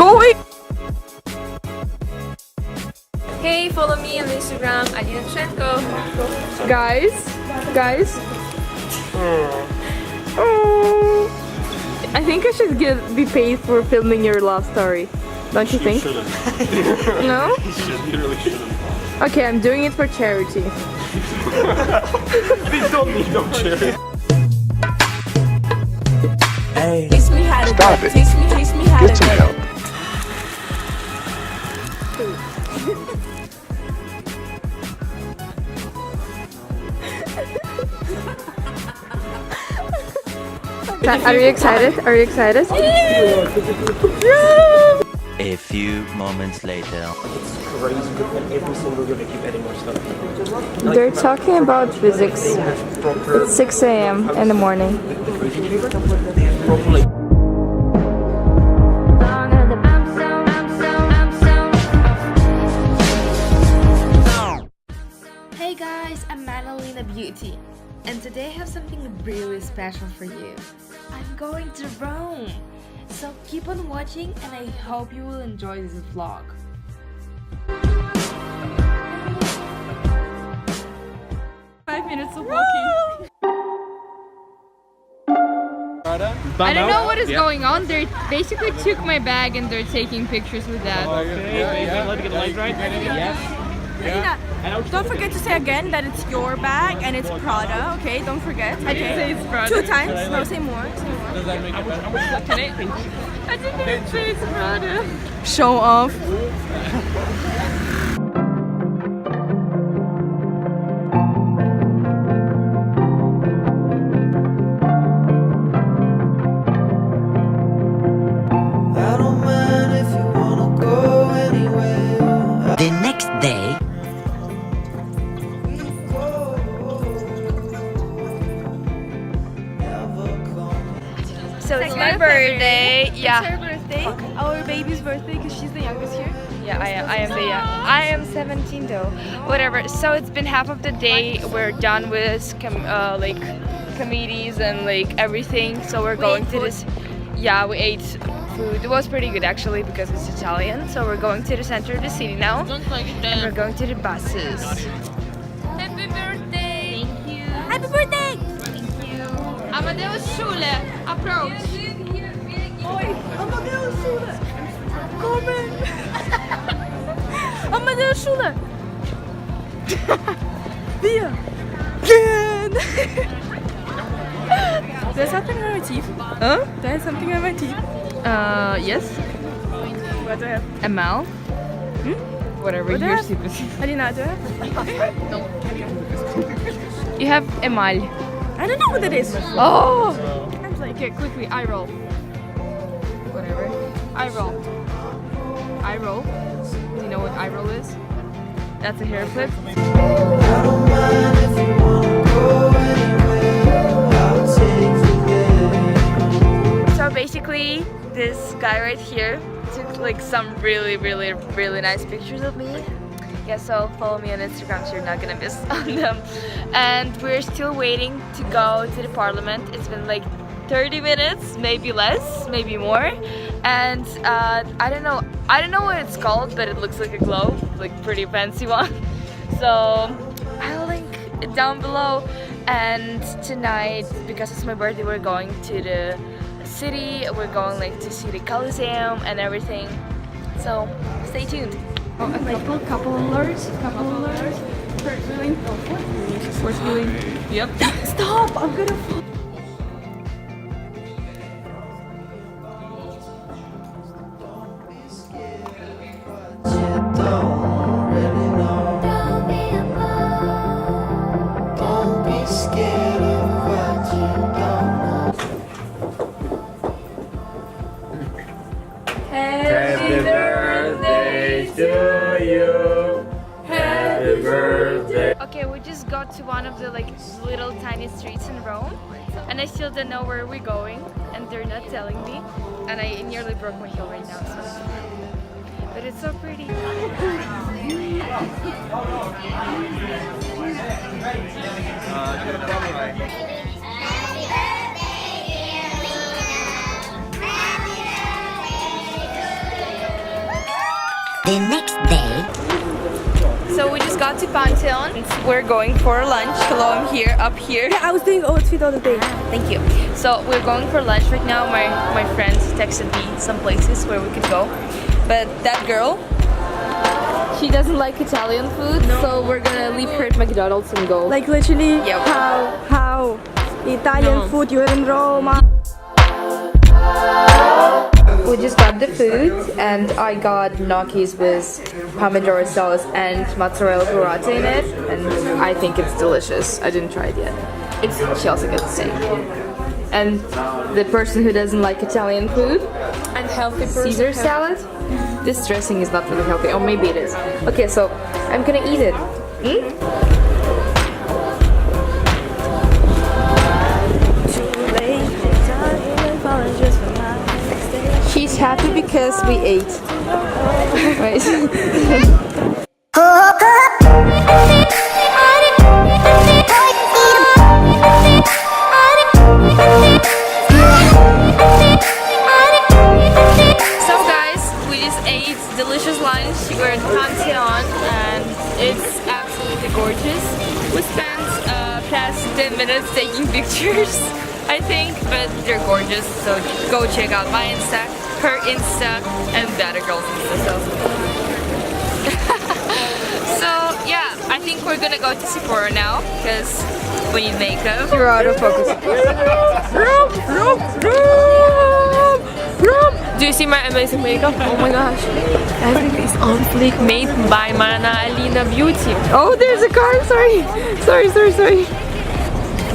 going? Hey, follow me on Instagram, Alina. Guys. Oh. I think I should be paid for filming your love story. Don't you think? Shouldn't. No? You really shouldn't. Okay, I'm doing it for charity. We don't need no charity. Hey, Teach me how to stop do it. Teach me how Get to some do help. Are you excited? Are you excited? A few moments later. Crazy, and every single day they keep adding more stuff. They're talking about physics. It's 6 a.m. in the morning. Properly. Hey guys, I'm Manalina Beauty, and today I have something really special for you. I'm going to Rome, so keep on watching and I hope you will enjoy this vlog. Minutes of walking. I don't know what is going on. They basically took my bag and they're taking pictures with that. Alina, don't forget to say again that it's your bag and it's Prada, okay? Don't forget. I didn't say it's Prada. 2 times. No, say more. I didn't say it's Prada. Show off. The next day. So it's my birthday. It's Yeah. her birthday. Our baby's birthday because she's the youngest here. Yeah, I am 17 though. Whatever. So it's been half of the day. We're done with like committees and like everything. So we're going to this. Yeah, we ate food. It was pretty good actually because it's Italian. So we're going to the center of the city now. And we're going to the buses. Happy birthday! Thank you. Happy birthday! Thank you. Amadeus Schule, approach. Oi, Amadeus Schule! Kommen! Amadeus Schule! Wir gehen! There's something on my teeth. Huh? There's something on my teeth. Yes. What do I have? Amal. Whatever, What do I you're have? stupid. Alina, do I have? You have Emal. I don't know what that is. Oh! I'm like, Okay, quickly, eye roll. Whatever. Eye roll. Eye roll. Do you know what eye roll is? That's a hair flip. So basically, this guy right here took like some really nice pictures of me. Yeah, so follow me on Instagram so you're not gonna miss on them. And we're still waiting to go to the parliament. It's been like 30 minutes, maybe less, maybe more. And I don't know what it's called, but it looks like a globe, like pretty fancy one. So I'll link it down below. And tonight, because it's my birthday, we're going to the city. We're going like to see the Coliseum and everything. So stay tuned. Oh, a couple alerts. Force wheeling. Yep. stop! I'm gonna fall. Happy birthday to you. Happy birthday. Okay, we just got to one of the like little tiny streets in Rome, and I still don't know where we're going, and they're not telling me, and I nearly broke my heel right now. So. But it's so pretty. The next day. So we just got to Pantheon. We're going for lunch. Hello, I'm here, up here. Yeah, I was doing oats fit all the day. Thank you. So we're going for lunch right now. My friend texted me some places where we could go. But that girl, She doesn't like Italian food, so we're gonna leave her at McDonald's and go. Like literally, Yep. how Italian food you're in Roma. we just got the food and I got gnocchis with pomodoro sauce and mozzarella burrata in it, and I think it's delicious. I didn't try it yet. She also gets the same. And the person who doesn't like Italian food, And healthy person. Caesar salad. This dressing is not really healthy. Oh, maybe it is. Okay, so I'm gonna eat it. She's happy because we ate. Right. So guys, we just ate delicious lunch. We're at Pantheon and it's absolutely gorgeous. We spent past 10 minutes taking pictures, I think, but they're gorgeous. So go check out my Insta, her Insta, and the other girl's Insta. So yeah, I think we're gonna go to Sephora now because we need makeup. You're out of focus. Do you see my amazing makeup? Oh my gosh. Everything is on fleek, made by Manalina Beauty. Oh, there's a car. Sorry.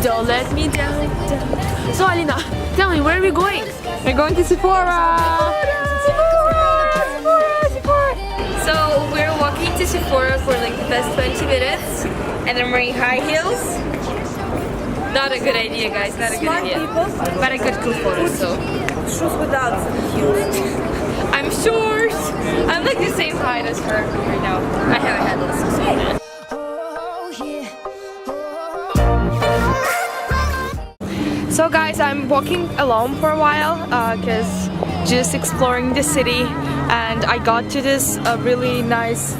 Don't let me down. So Alina, tell me, where are we going? We're going to Sephora. Sephora. So we're walking to Sephora for like the past 20 minutes and I'm wearing high heels. Not a good idea, guys. Not a good idea. But a good cool photo, so. Shoes without heels. I'm short. I'm like the same height as her right now. I have a headless. So guys, I'm walking alone for a while because just exploring the city, and I got to this really nice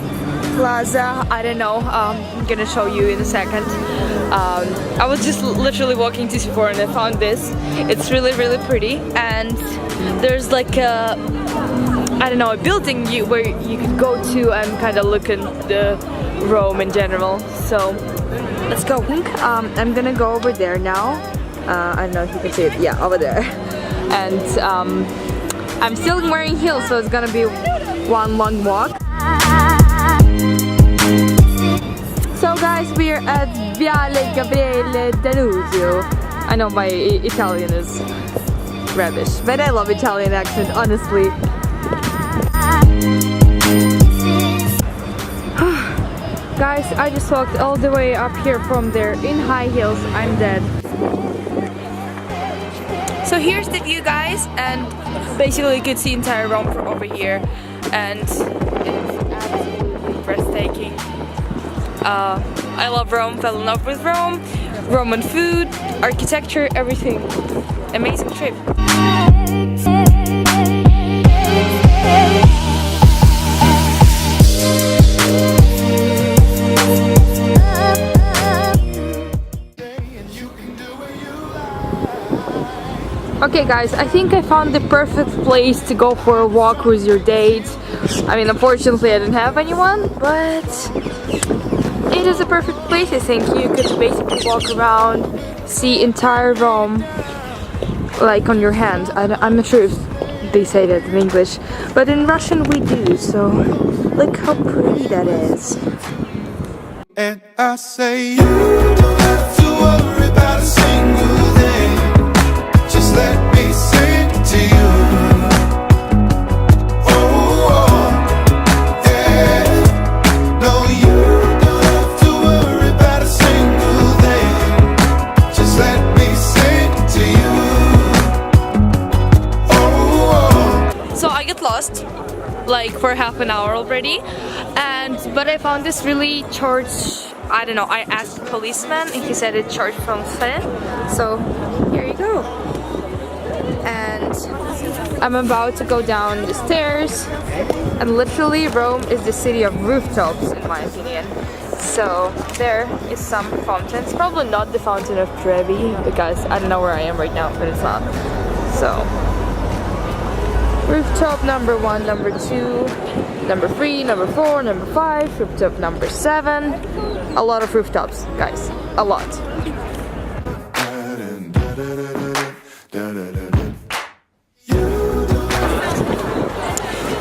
plaza. I don't know. I'm gonna show you in a second. I was just literally walking to Sephora and I found this. It's really pretty, and there's like a, I don't know, a building where you could go to and kind of look at the Rome in general. So let's go. I'm gonna go over there now. I don't know if you can see it. Yeah, over there. And I'm still wearing heels, so it's gonna be one long walk. So guys, we're at Viale Gabriele D'Annunzio. I know my Italian is rubbish, but I love Italian accent, honestly. Guys, I just walked all the way up here from there in high heels. I'm dead. So here's the view, guys, and basically you could see entire Rome from over here, and it's absolutely breathtaking. I love Rome, fell in love with Rome, Roman food, architecture, everything. Amazing trip. Okay guys, I think I found the perfect place to go for a walk with your date. I mean, unfortunately I didn't have anyone, but it is a perfect place. I think you could basically walk around, see entire Rome like on your hand. I'm not sure if they say that in English, but in Russian we do, so look how pretty that is. And I say you don't have to worry about a single thing. Just let me sing to you. Oh, yeah. No, you don't have to worry about a single thing. Just let me sing to you. Oh, So I get lost like for half an hour already, but I found this really church. I don't know, I asked the policeman and he said it's church from Fren. So here you go. And I'm about to go down the stairs, and literally Rome is the city of rooftops in my opinion. So there is some fountains, probably not the fountain of Trevi because I don't know where I am right now, but it's not. So rooftop number 1, number 2, number 3, number 4, number 5, rooftop number 7. A lot of rooftops, guys, a lot.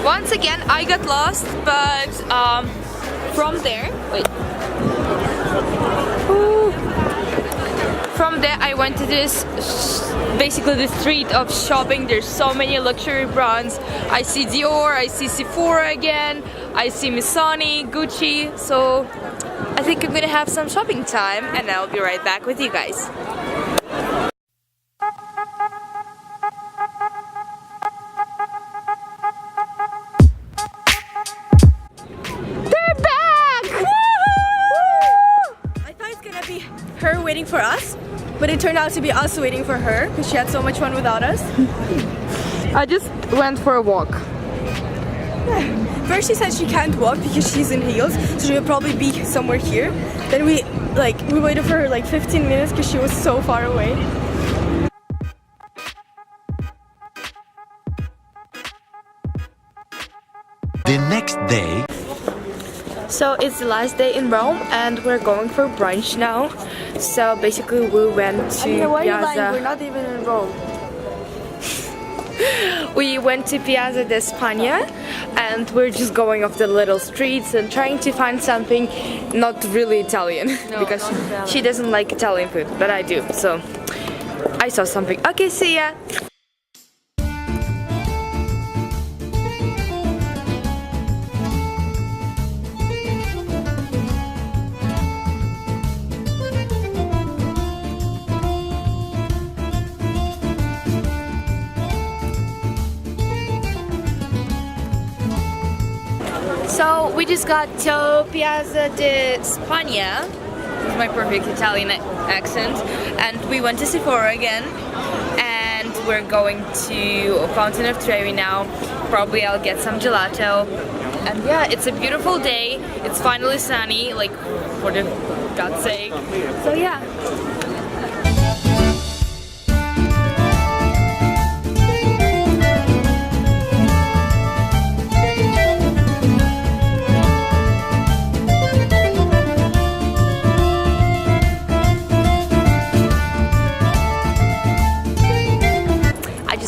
Once again, I got lost, but from there, from there I went to this, basically the street of shopping. There's so many luxury brands. I see Dior, I see Sephora again, I see Missoni, Gucci. So I think I'm gonna have some shopping time, and I'll be right back with you guys. Her waiting for us, but it turned out to be us waiting for her because she had so much fun without us. I just went for a walk. First she said she can't walk because she's in heels, so she'll probably be somewhere here. Then we waited for her like 15 minutes because she was so far away. The next day. So it's the last day in Rome and we're going for brunch now. So basically we went to Piazza. We're not even in Rome. We went to Piazza di Spagna and we're just going off the little streets and trying to find something not really Italian because she doesn't like Italian food, but I do. So I saw something. Okay, see ya! So we just got to Piazza di Spagna, with my perfect Italian accent, and we went to Sephora again, and we're going to Fountain of Trevi now. Probably I'll get some gelato, and yeah, it's a beautiful day. It's finally sunny, like for the God's sake. So yeah.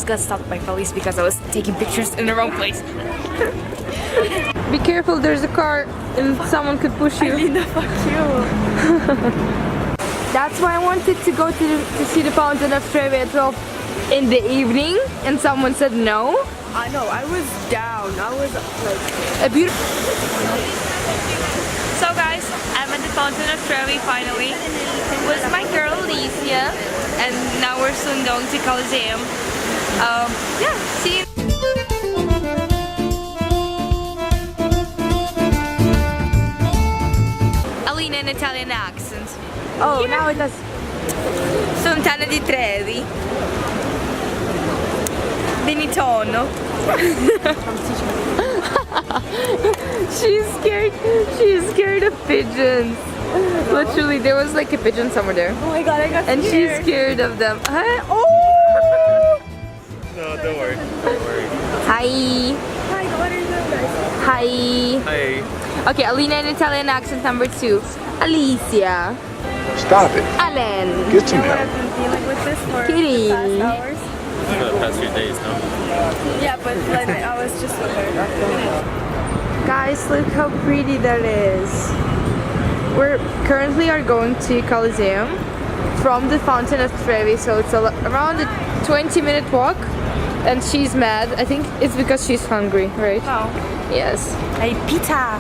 Got stopped by police because I was taking pictures in the wrong place. Be careful, there's a car and someone could push you. Alina, fuck you. That's why I wanted to go to see the Fountain of Trevi at 12 in the evening, and someone said no. I know, I was down. I was like A beautiful. So guys, I'm at the Fountain of Trevi finally with my girl Alicia, and now we're soon going to Colosseum. Yeah, see you. Alina, an Italian accent. Oh, now it does. Fontana di Trevi. Benitono. She's scared. She's scared of pigeons. Literally, there was like a pigeon somewhere there. oh my god, I got And scared. she's scared of them. Huh? Oh! No, don't worry. Don't worry. Hi. Hi, what are you doing, guys? Hi. Hey. Okay, Alina in Italian accent number 2. Alicia. Stop it. Alen. Get some You know what help. I've been feeling with this for Kitty. the past hours? For the past few days, no? Yeah, but like, I was just with her. Guys, look how pretty that is. We're currently going to Colosseum from the Fountain of Trevi, so it's around a 20-minute walk. And she's mad. I think it's because she's hungry, right? Oh. Yes. Hey, pizza.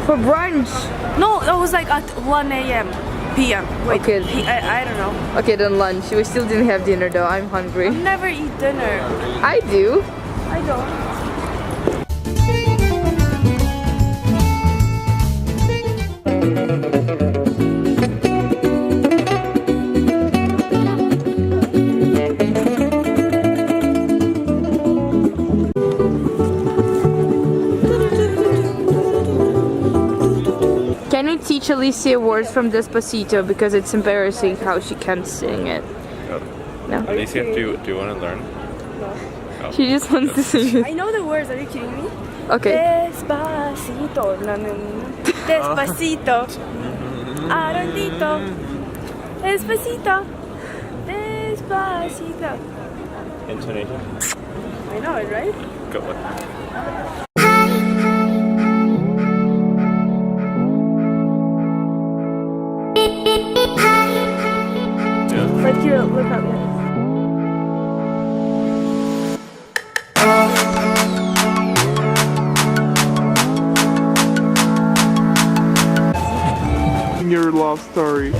For brunch. No, that was like at 1 a.m. p.m. Wait, Okay. I don't know. Okay, then lunch. We still didn't have dinner though. I'm hungry. Never eat dinner. I do. I don't. teach Alicia words from Despacito because it's embarrassing how she can't sing it. No. Alicia, do you want to learn? She just wants to sing it. I know the words, are you kidding me? Okay. Despacito, no, no, no. Despacito, Arondito. Despacito, despacito. Intonation. I know it, right? Go with But here, look up here. Your love story.